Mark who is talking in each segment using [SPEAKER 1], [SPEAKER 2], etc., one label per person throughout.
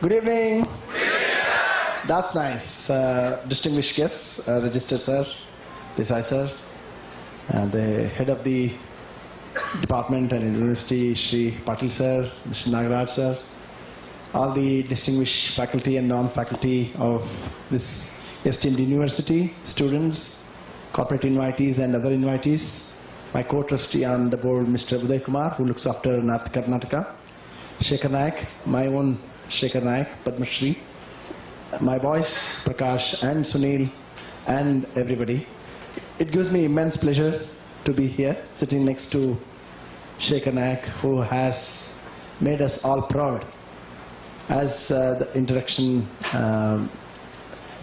[SPEAKER 1] Good evening. That's nice. Distinguished guests, Registered Sir, Desai Sir, the Head of the Department and University, Shri Patil Sir, Mr. Nagaraj Sir, all the distinguished faculty and non-faculty of this esteemed university, students, corporate invitees and other invitees, my co-trustee on the board, Mr. Uday Kumar, who looks after North Karnataka, Shekhar Naik, my own Shekhar Naik, Padma Shri, my boys, Prakash and Sunil, and everybody. It gives me immense pleasure to be here, sitting next to Shekhar Naik, who has made us all proud. As the introduction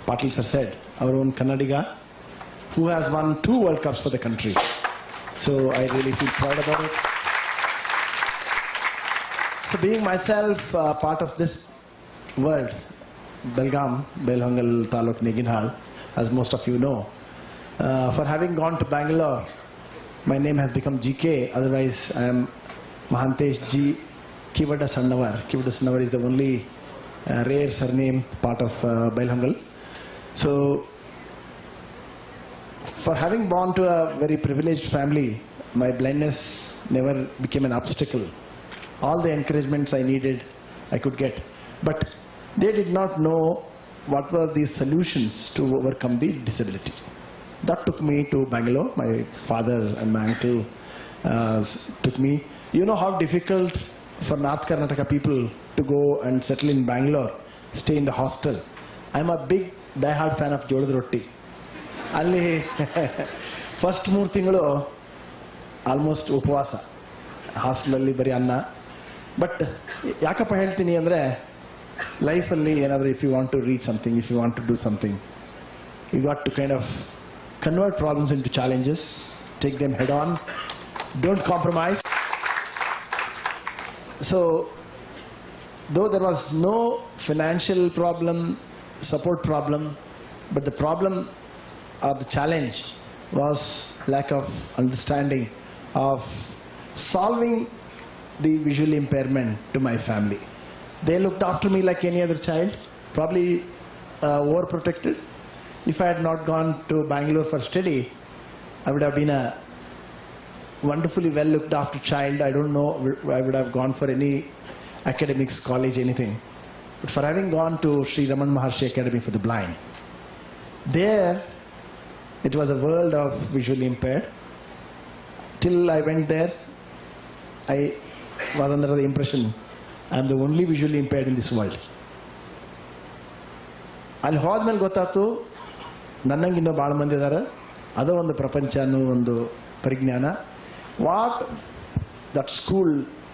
[SPEAKER 1] Patil sir said, our own Kannadiga, who has won 2 World Cups for the country. So I really feel proud about it. So being myself part of this world, Belgaum, Belhangal Taluk Neginhal, as most of you know, for having gone to Bangalore, my name has become GK, otherwise I am Mahantesh G K. Kivada is the only rare surname part of Belhangal. So, for having born to a very privileged family, my blindness never became an obstacle. All the encouragements I needed, I could get. But they did not know what were the solutions to overcome the disability. That took me to Bangalore. My father and my uncle took me. You know how difficult for North Karnataka people to go and settle in Bangalore, stay in the hostel. I'm a big die-hard fan of Jodad Rotti. Alli first 3 ತಿಂಗಳು almost ಉಪವಾಸ ಹಾಸ್ಟೆಲಲ್ಲಿ ಬರೀ ಅನ್ನ. But ಯಾಕಪ್ಪ ಹೇಳ್ತೀನಿ ಅಂದರೆ ಲೈಫಲ್ಲಿ ಏನಾದರೂ if you want to reach something, if you want to do something, you got to kind of convert problems into challenges, take them head on, don't compromise. So, though there was no financial problem, support problem, but the problem or the challenge was lack of understanding of solving the visual impairment to my family. They looked after me like any other child, probably overprotected. If I had not gone to Bangalore for study, I would have been a wonderfully well looked after child. I don't know I would have gone for any academics, college, anything. But for having gone to Sri Raman Maharshi Academy for the Blind, there it was a world of visually impaired. Till I went there, I was under the impression I am the only visually impaired in this world. ಅಲ್ಲಿ ಹೋದ್ಮೇಲೆ ಗೊತ್ತಾಯ್ತು ನನ್ನಂಗೆ ಇನ್ನೂ ಭಾಳ ಮಂದಿ ಇದ್ದಾರೆ, ಅದು ಒಂದು ಪ್ರಪಂಚ ಅನ್ನೋ ಒಂದು ಪರಿಜ್ಞಾನ. What that school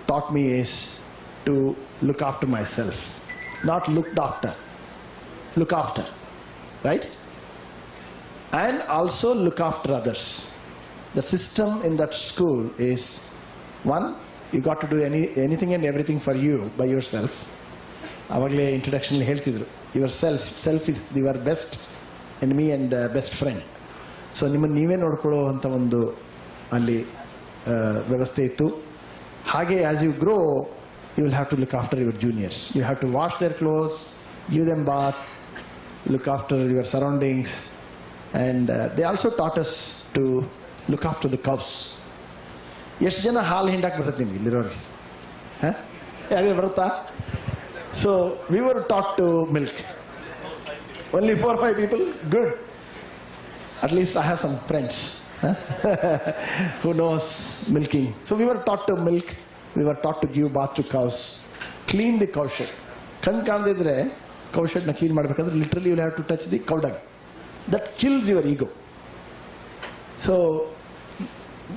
[SPEAKER 1] taught me is to look after myself, not looked after, look after, right? And also look after others. The system in that school is, one, you got to do anything and everything for you by yourself. Avagale introduction li heltidru, self is your best enemy and best friend. So nimma ನೀವೇ ನೋಡ್ಕೊಳ್ಳೋ ಅಂತ ಒಂದು ಅಲ್ಲಿ ವ್ಯವಸ್ಥೆ ಇತ್ತು. ಹಾಗೆ as you grow, you will have to look after your juniors. You have to wash their clothes, give them bath, look after your surroundings, and they also taught us to look after the cows. ಎಷ್ಟು ಜನ ಹಾಲು ಹಿಂಡಕ್ಕೆ ಬರ್ತದೆ ನಿಮ್ಗೆ ಇಲ್ಲಿರೋರಿಗೆ? ಯಾರಿಗೆ ಬರುತ್ತಾ? So we were taught to milk. Only 4 or 5 people? Good. At least I have some friends who knows milking. So we were taught to milk. We were taught to give bath to cows, clean the cow shed. Kan kaandidre cow shed na clean madbekadre literally you will have to touch the cow dung. That kills your ego. So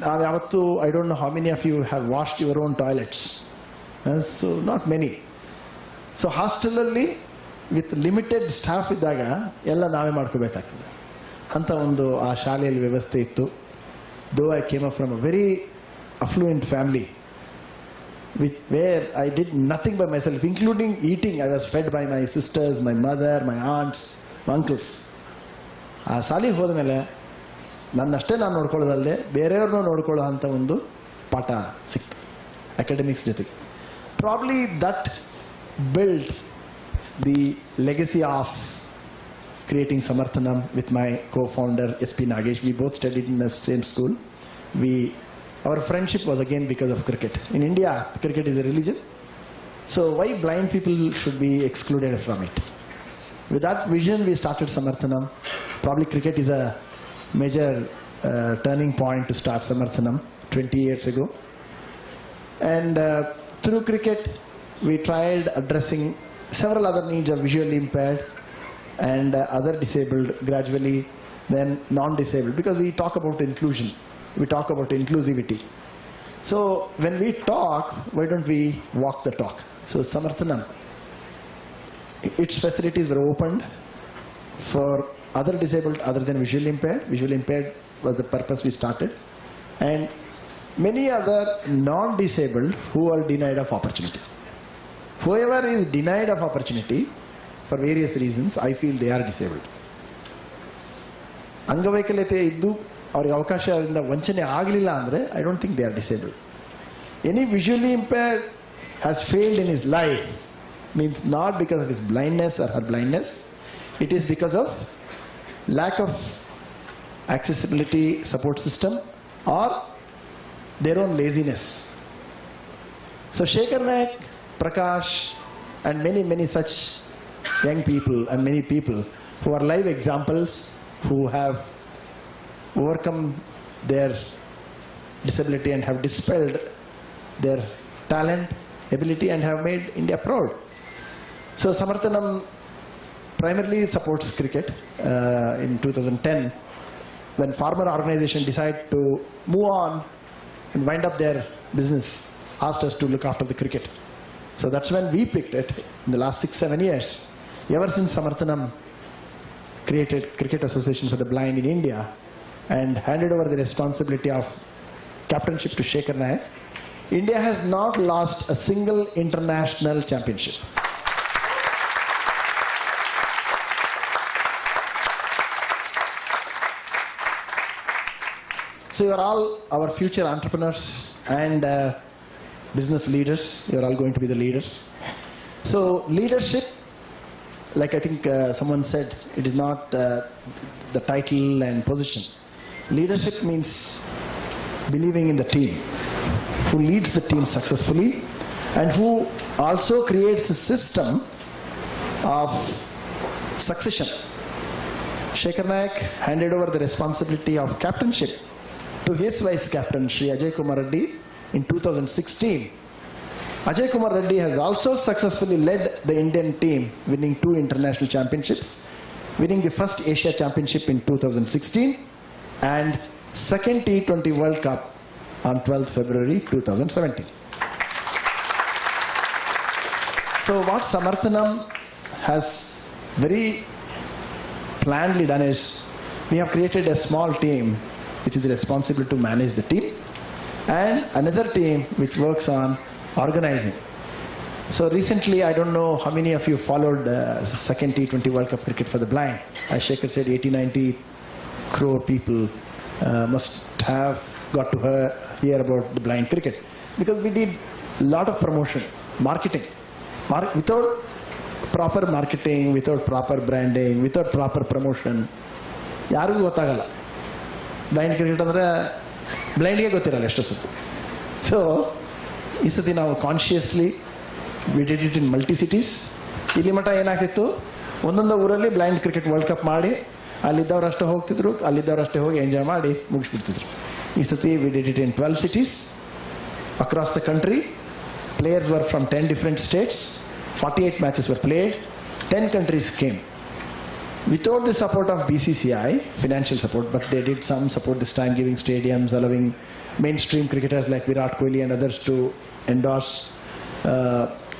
[SPEAKER 1] I don't know how many of you have washed your own toilets. So not many. So hostelally with limited staff ಇದ್ದಾಗ ಎಲ್ಲ ನಾವೇ ಮಾಡ್ಕೋಬೇಕಾಗ್ತದೆ ಅಂತ ಒಂದು ಆ ಶಾಲೆಯಲ್ಲಿ ವ್ಯವಸ್ಥೆ ಇತ್ತು. Though I came up from a very affluent family, where I did nothing by myself, including eating. I was fed by my sisters, my mother, my aunts, my uncles. ಆ ಶಾಲೆಗೆ ಹೋದ ಮೇಲೆ ನನ್ನಷ್ಟೇ ನಾನು ನೋಡ್ಕೊಳ್ಳೋದಲ್ಲದೆ ಬೇರೆಯವ್ರನ್ನೂ ನೋಡ್ಕೊಳ್ಳೋ ಅಂಥ ಒಂದು ಪಾಠ ಸಿಕ್ತು ಅಕಾಡೆಮಿಕ್ಸ್ ಜೊತೆಗೆ. Probably that built the legacy of creating Samarthanam with my co-founder SP Nagesh. We both studied in the same school. Our friendship was again because of cricket. In India, cricket is a religion. So why blind people should be excluded from it? With that vision, we started Samarthanam. Probably cricket is a major turning point to start Samarthanam 20 years ago. And through cricket, we tried addressing several other needs of visually impaired and other disabled, gradually then non-disabled, because we talk about inclusion, we talk about inclusivity. So when we talk, why don't we walk the talk? So Samarthanam, its facilities were opened for other disabled other than visually impaired. Visually impaired was the purpose we started. And many other non-disabled who are denied of opportunity. Whoever is denied of opportunity for various reasons, I feel they are disabled. ಅಂಗವೈಕಲ್ಯತೆ ಇದ್ದು ಅವರಿಗೆ ಅವಕಾಶದಿಂದ ವಂಚನೆ ಆಗಲಿಲ್ಲ ಅಂದರೆ I don't think they are disabled. Any visually impaired has failed in his life means not because of his blindness or her blindness. It is because of lack of accessibility support system or their own laziness. So Shekhar Naik, Prakash and many such young people and many people who are live examples, who have overcome their disability and have dispelled their talent, ability and have made India proud. So Samarthanam primarily supports cricket. In 2010, when farmer organization decided to move on and wind up their business, asked us to look after the cricket. So that's when we picked it in the last 6-7 years. Ever since Samarthanam created Cricket Association for the Blind in India and handed over the responsibility of captainship to Shekhar Naik, India has not lost a single international championship. So you are all our future entrepreneurs and business leaders. You are all going to be the leaders. So leadership, like I think someone said, it is not the title and position. Leadership means believing in the team, who leads the team successfully and who also creates a system of succession. Shekhar Naik handed over the responsibility of captainship to his vice captain, Shri Ajay Kumar Reddy, in 2016. Ajay Kumar Reddy has also successfully led the Indian team, winning 2 international championships, winning the first Asia Championship in 2016 and second T20 World Cup on 12th February 2017. So what Samarthanam has very plannedly done is, we have created a small team which is responsible to manage the team and another team which works on organizing. So recently, I don't know how many of you followed the second T20 World Cup cricket for the blind. As Shekhar said, 80-90 crore people must have got to hear about the blind cricket, because we did a lot of promotion, marketing. Without proper marketing, without proper branding, without proper promotion, ಯಾರಿಗೂ ಗೊತ್ತಾಗಲ್ಲ. Blind cricket ಅಂದರೆ ಬ್ಲೈಂಡ್ಗೆ ಗೊತ್ತಿರಲ್ಲ ಎಷ್ಟು ಸತಿ. So ಈ ಸತಿ ನಾವು consciously we did it in multi cities. ಇಲ್ಲಿ ಮಟ್ಟ ಏನಾಗ್ತಿತ್ತು, ಒಂದೊಂದು ಊರಲ್ಲಿ ಬ್ಲೈಂಡ್ ಕ್ರಿಕೆಟ್ ವರ್ಲ್ಡ್ ಕಪ್ ಮಾಡಿ ಅಲ್ಲಿದ್ದವರಷ್ಟೇ ಹೋಗ್ತಿದ್ರು, ಅಲ್ಲಿದ್ದವರಷ್ಟೇ ಹೋಗಿ ಎಂಜಾಯ್ ಮಾಡಿ ಮುಗಿಸ್ಬಿಡ್ತಿದ್ರು. ಈ ಸತಿ we did it in 12 cities across the country. Players were from 10 different states. 48 matches were played. 10 countries came. Without the support of BCCI, financial support, but they did some support this time, giving stadiums, allowing mainstream cricketers like Virat Kohli and others to endorse,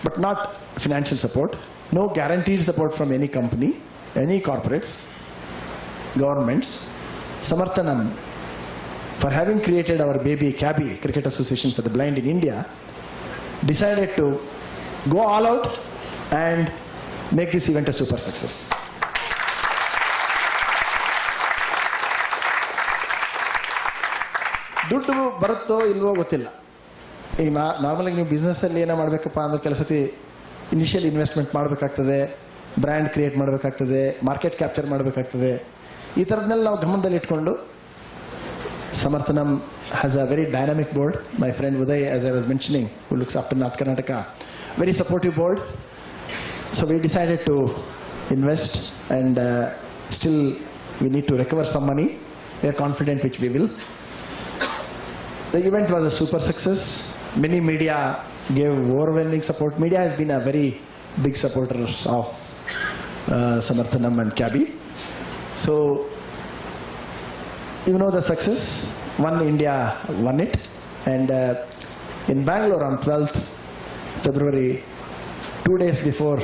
[SPEAKER 1] but not financial support. No guaranteed support from any company, any corporates, governments. Samarthanam, for having created our baby CABI, Cricket Association for the Blind in India, decided to go all out and make this event a super success. ದುಡ್ಡು ಬರುತ್ತೋ ಇಲ್ವೋ ಗೊತ್ತಿಲ್ಲ. ಈಗ ನಾರ್ಮಲಾಗಿ ನೀವು ಬಿಸ್ನೆಸ್ಸಲ್ಲಿ ಏನೋ ಮಾಡಬೇಕಪ್ಪ ಅಂದ್ರೆ ಕೆಲಸತಿ ಇನಿಷಿಯಲ್ ಇನ್ವೆಸ್ಟ್ಮೆಂಟ್ ಮಾಡಬೇಕಾಗ್ತದೆ, ಬ್ರ್ಯಾಂಡ್ ಕ್ರಿಯೇಟ್ ಮಾಡಬೇಕಾಗ್ತದೆ, ಮಾರ್ಕೆಟ್ ಕ್ಯಾಪ್ಚರ್ ಮಾಡಬೇಕಾಗ್ತದೆ. ಈ ಥರದ್ನೆಲ್ಲ ನಾವು ಗಮನದಲ್ಲಿ ಇಟ್ಕೊಂಡು Samarthanam has a very dynamic board. My friend Uday, as I was mentioning, who looks after North Karnataka, very supportive board. So we decided to invest, and still we need to recover some money. We are confident which we will. The event was a super success. Many media gave overwhelming support. Media has been a very big supporter of Samarthanam and Kabi. So you know the success. One India won it, and in Bangalore on 12th February, 2 days before,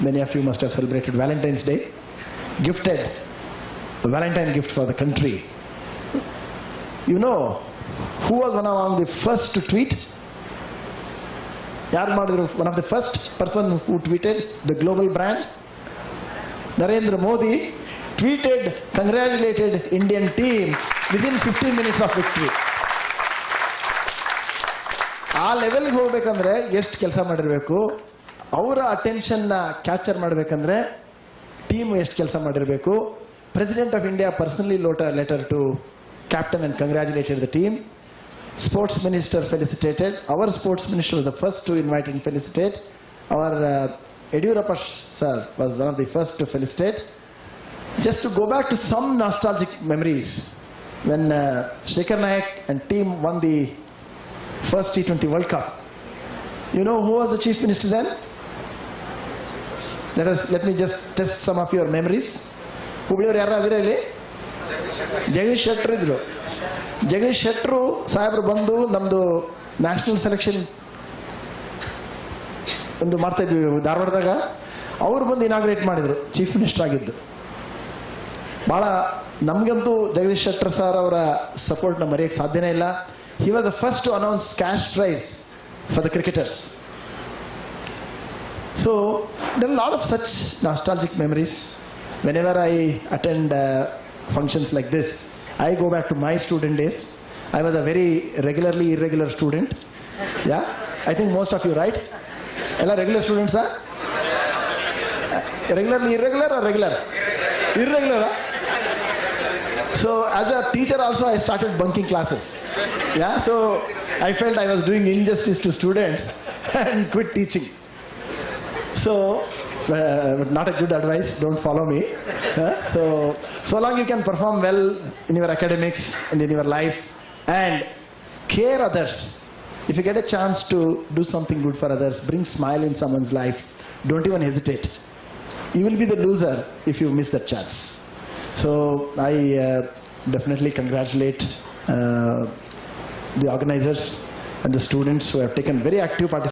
[SPEAKER 1] many of you must have celebrated Valentine's Day, gifted the Valentine gift for the country. You know who was one among the first to tweet? One of the first person who tweeted, the global brand, Narendra Modi, tweeted, congratulated Indian team within 15 minutes of victory. ಆ ಲೆವೆಲ್ಗೆ ಹೋಗ್ಬೇಕಂದ್ರೆ ಎಷ್ಟು ಕೆಲಸ ಮಾಡಿರಬೇಕು, ಅವರ ಅಟೆನ್ಷನ್ನ capture ಮಾಡಬೇಕಂದ್ರೆ team ಎಷ್ಟು ಕೆಲಸ ಮಾಡಿರಬೇಕು. President of India personally wrote a letter to captain and congratulated the team. Sports Minister felicitated. Our Sports Minister was the first to invite and felicitate. Our Yediyurappa sir was one of the first to felicitate. Just to go back to some nostalgic memories, when Shekhar Nayak and team won the first T20 World Cup, you know who was the Chief Minister then? Let me just test some of your memories. Hubli ಅವರು ಯಾರು ಅದರ ಇಲ್ಲಿ? ಜಗದೀಶ್ ಶೆಟ್ಟರ್ ಇದ್ರು. ಜಗದೀಶ್ ಶೆಟ್ಟರು ಸಾಹೇಬರು ಬಂದು ನಮ್ಮದು national selection ಒಂದು ಮಾಡ್ತಾ ಇದ್ವಿ ಧಾರವಾಡದಾಗ. ಅವರು ಬಂದು ಇನಾಗ್ರೇಟ್ ಮಾಡಿದ್ರು, ಚೀಫ್ ಮಿನಿಸ್ಟರ್ ಆಗಿದ್ದು. ಭಾಳ ನಮಗಂತೂ ಜಗದೀಶ್ ಶೆಟ್ಟರ್ ಸರ್ ಅವರ ಸಪೋರ್ಟ್ನ ಮರೆಯೋಕ್ಕೆ ಸಾಧ್ಯನೇ ಇಲ್ಲ. He was the first to announce cash prize for the cricketers. So there are a lot of such nostalgic memories. Whenever I attend functions like this, I go back to my student days. I was a very regularly irregular student. Yeah, I think most of you, right? All regular students are? Regularly irregular or regular? Irregular, huh? So as a teacher also I started bunking classes. Yeah, so I felt I was doing injustice to students and quit teaching. So but not a good advice, don't follow me. So long you can perform well in your academics and in your life and care others. If you get a chance to do something good for others, bring smile in someone's life, don't even hesitate. You will be the loser if you miss that chance. So I definitely congratulate the organizers and the students who have taken very active participation.